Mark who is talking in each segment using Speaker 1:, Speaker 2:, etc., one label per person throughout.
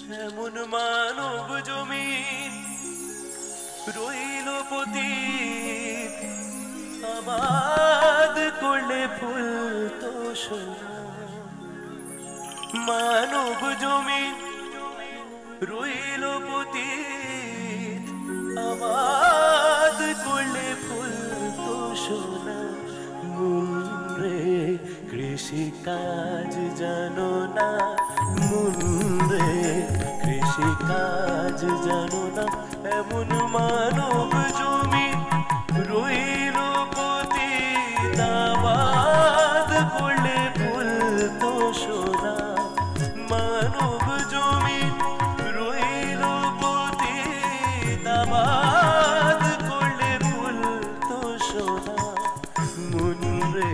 Speaker 1: এমন মানব জমিন রইল পতিত, আবাদ করলে ফুল তো সোনা। মানব জমিন রইল পতিত, আবাদ করলে ফুল তো সোনা। মুন্ডে কৃষি কাজ জানো না, মুন্ডে কৃষি কাজ জানো না। এমন মানব জমিন রইল পতিত, আবাদ করলে ফুল তো সোনা। মানব জমিন রইল পতিত, আবাদ করলে ফুল তো সোনা। মুন্ডে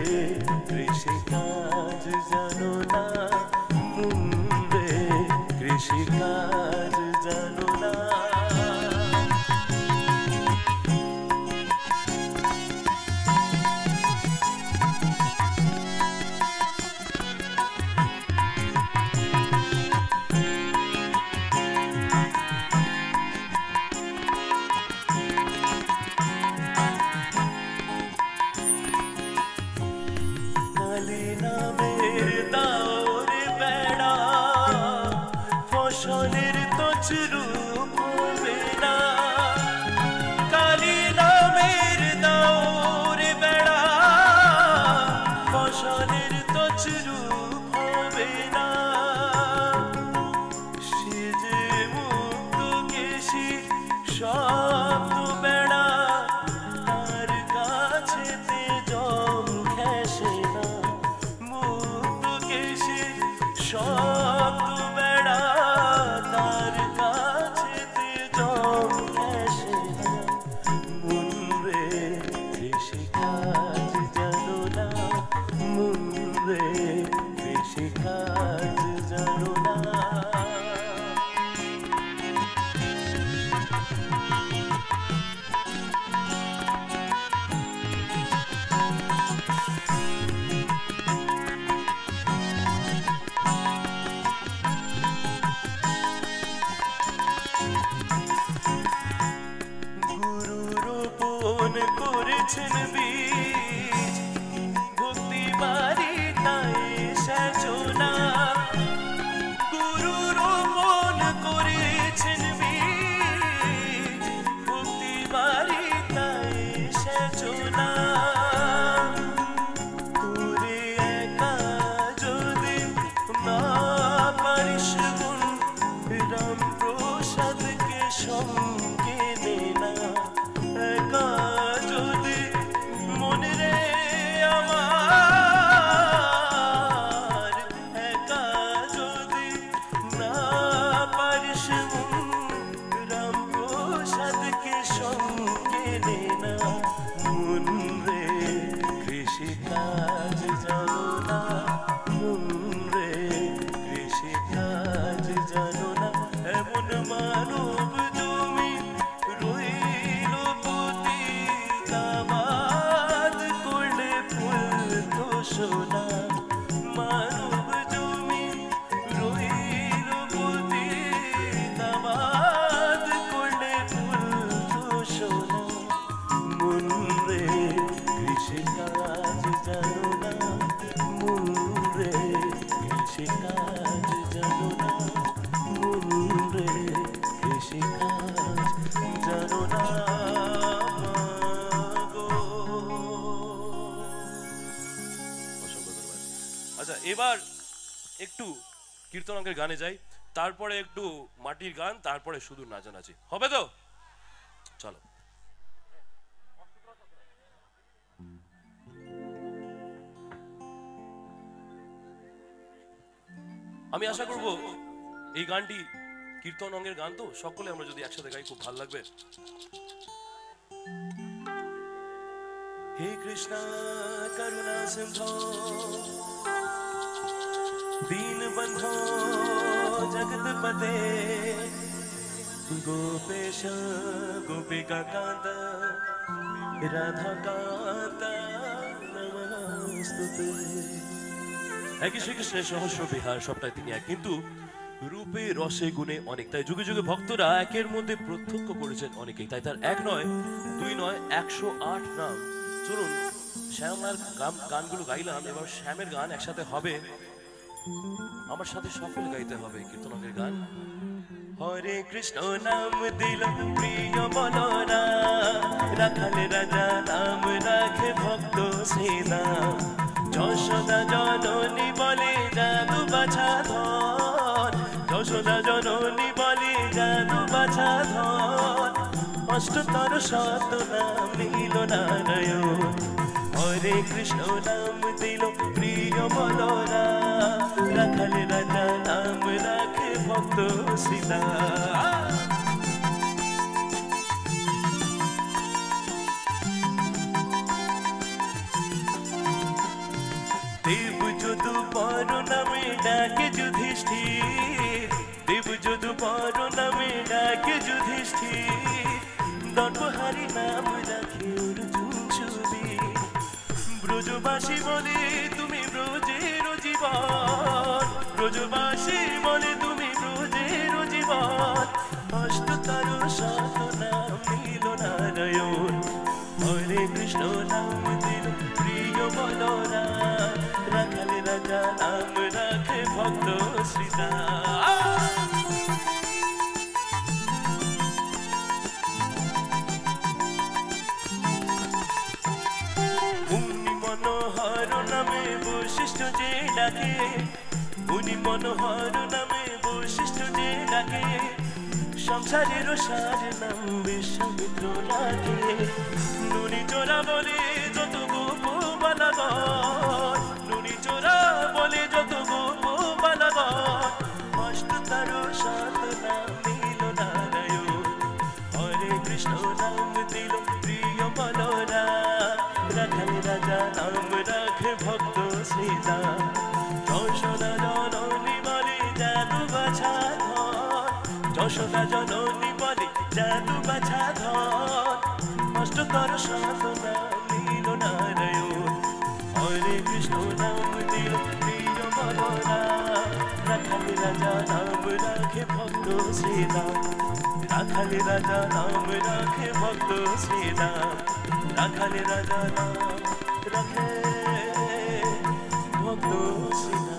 Speaker 1: কৃষি কাজ জানো না, মুন্ডে কৃষি কাজ জানো না। কালি নামের দাওরে বেড়া, ফসলের তছরূপ হবে না। কালি নামের দাওরে বেড়া, ফসলের তছরূপ হবে না। সে যে মুক্ত কেশি শব্দ বেড়া, তার কাছেতে জম ঘেঁষে না। মুক্ত কেশি শব্দ বেড়া, তার কাছেতে জম ঘেঁষে না। মুন্ডে কৃষি কাজ জানো না, মুন্ডে কৃষি কাজ জানো না। গুরু রোপণ করেছেন বীজ, ভক্তি বাড়ি তাই সেচনা। গুরু রোপণ করেছেন বীজ, ভক্তি বাড়ি তাই সেচনা। তোরে একা যদি না পারিস গুণ, রাম প্রসাদকে সঙ্গে নে না। একা যদি মনে রে আমার, একা যদি না পারিস গুণ, রাম প্রসাদকে সঙ্গে নে না। মুন্ডে কৃষি কাজ জানো না, মুন্ডে কৃষি কাজ জানো না। এমন মানব জমিন রইল পতিত, আবাদ করলে ফুল তো সোনা। মানব জমিন রইল পতিত, আবাদ করলে ফুল তো সোনা। মুন্ডে কৃষি কাজ জানো না, মুন্ডে কৃষি কাজ জানো না, মুন্ডে কৃষি কাজ জানো না। অসংখ্য ধন্যবাদ। আচ্ছা, এবার একটু কীর্তনাঙ্গের গানে যাই, তারপরে একটু মাটির গান, তারপরে শুধু নাচানাচি হবে তো? চলো। আমি আশা করব এই গানটি কীর্তন অঙ্গের গান, তো সকলে আমরা যদি একসাথে গাই খুব ভালো লাগবে। হে কৃষ্ণ করুণা সিন্ধু দীন বন্ধু জগৎপতে, গোপেশ গোপিকা কান্ত রাধা কান্ত নমস্তুতে। একই শ্রীকৃষ্ণের সহস্র বিহার, সবটাই তিনি এক, কিন্তু রূপে রসে গুণে অনেক, তাই যুগে যুগে ভক্তরা একের মধ্যে প্রত্যক্ষ করেছেন অনেকেই, তাই তার এক নয় দুই নয় 108 নাম। চলুন শ্যামার গানগুলো গাইলাম, এবার শ্যামের গান একসাথে হবে, আমার সাথে সকলে গাইতে হবে কীর্তনের গান। হরে কৃষ্ণ নাম দিল প্রিয় বলরা, রাখাল রাজা নাম রাখে ভক্ত শ্রীরাম। যশোদা জননী বলে জাদু বাছা ধন, যশোদা জননী বলে জাদু বাছা ধন। অষ্টতর শত নাম নিল নারায়ণ, হরে কৃষ্ণ নাম দিল প্রিয় বলরা, রাখাল রাজা নাম রাখে ভক্ত শ্রীরাম। দেব যদু পর নামে ডাকে যুধিষ্ঠির, দেব যদু পর নামে ডাকে যুধিষ্ঠির। দর্পহারি নাম রাখে অর্জুন সুবীর, ব্রজবাসী বলে তুমি ব্রজের জীবন, ব্রজবাসী বলে তুমি ব্রজের জীবন। অষ্টতর শত নাম নিল নারায়ণ, হরে কৃষ্ণ নাম দিল প্রিয় বলরা, রাখাল রাজা নাম রাখে ভক্ত শ্রীরাম। মুনি মনোহর নামে বৈশিষ্ট্য যে ডাকে, মুনি মনোহর নামে বৈশিষ্ট্য যে ডাকে। সংসারের সার নাম বিশ্বামিত্র রাখে, নুনি চোরা বলে যত গোপ বালাগণ, নুনি চোরা বলে যত গোপ বালাগণ। অষ্টতর শত নাম নিল নারায়ণ, হরে কৃষ্ণ নাম দিল প্রিয় বলরা, রাখাল রাজা নাম রাখে ভক্ত শ্রীরাম। যশোদা জননী বলে জাদু বাছা ধন, যশোদা জননী বলে জাদু বাছা ধন। অষ্টতর শত নাম নিল নারায়ণ, হরে কৃষ্ণ নাম দিল প্রিয় বলরা, রাখাল রাজা নাম রাখে ভক্ত শ্রীরাম। রাখাল রাজা নাম রাখে ভক্ত শ্রীরাম, রাখাল রাজা নাম রাখে ভক্ত শ্রীরাম।